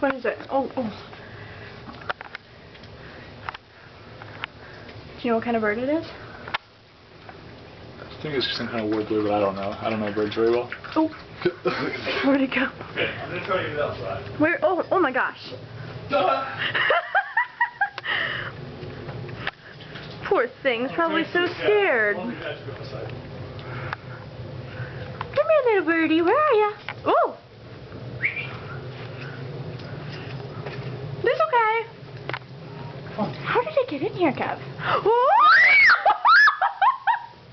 What is it? Oh, oh. Do you know what kind of bird it is? I think it's some kind of warbler, but I don't know. I don't know birds very well. Oh. Where'd it go? Okay, I'm gonna try to get it outside. Where? Oh, oh my gosh. Poor thing's probably so scared. Come here, little birdie. Where are ya? Oh. It's okay. How did it get in here, Kev? Oh!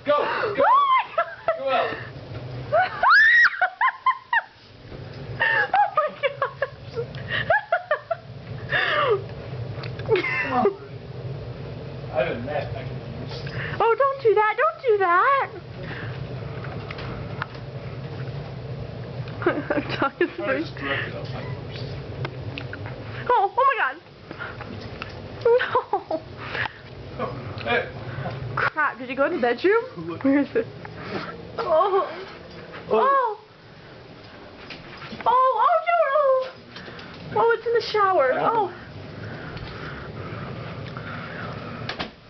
Go! Go! Oh my God! Go out! Oh my gosh! Come on. I have a net I can use. Oh, don't do that! Don't do that! I'm talking first. Oh, oh my God! No! Hey! Crap, did you go in the bedroom? Where is it? Oh! Oh! Oh, oh no! Oh, it's in the shower. Oh!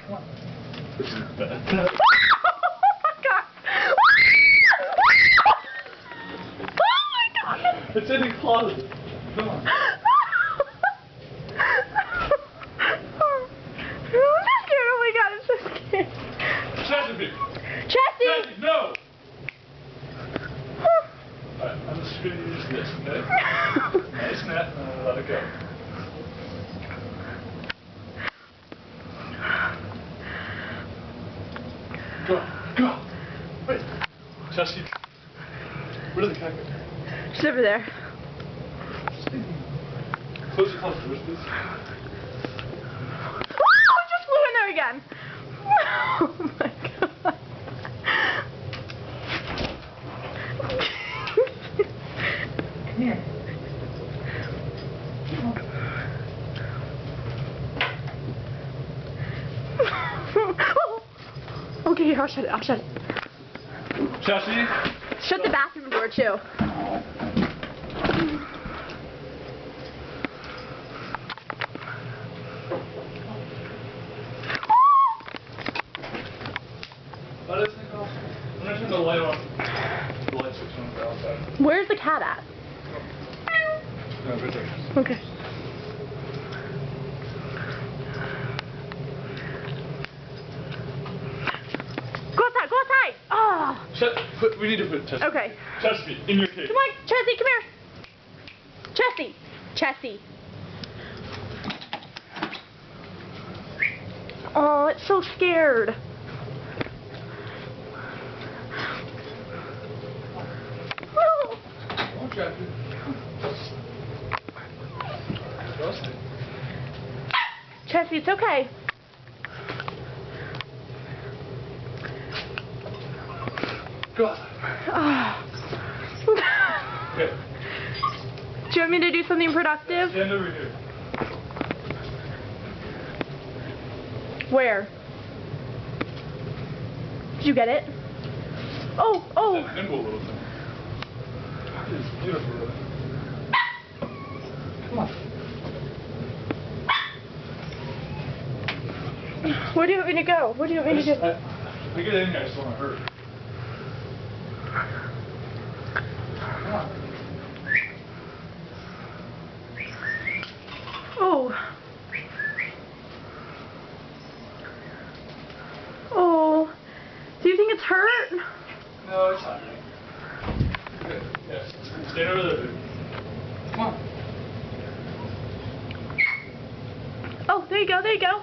Come on. This is bad. Oh my God! Oh my God! It's in the closet. Come on. Chessie! No! Alright, I'm just going to use this, okay? Nice net, and I'm going to let it go. Go! Go! Wait! Chessie, where did the cat go? She's over there. Close your closet doors, please. Oh, it just flew in there again! Oh my God. Come here. Okay, here, I'll shut it. I'll shut it. Chessie? Shut the bathroom door, too. Let us think off. I'm going to turn the light on. The light switch on for outside. Where's the cat at? No, right there. Okay. Go outside, go outside! Oh! We need to put Chessie. Okay. Chessie, in your cage. Come on, Chessie, come here. Chessie. Chessie. Oh, it's so scared. No. Come on, Chessie. Chessie, it's okay. Go outside. Oh. Okay. Do you want me to do something productive? Stand over here. Where? Did you get it? Oh, oh. That nimble little thing. It's beautiful. Come on. Where do you want me to go? Where do you want me to go? I get in here, I just don't want to hurt. Come on. Oh. Oh. Do you think it's hurt? No, it's not. Good. Yes. Stand over there, dude. Come on. Oh, there you go, there you go.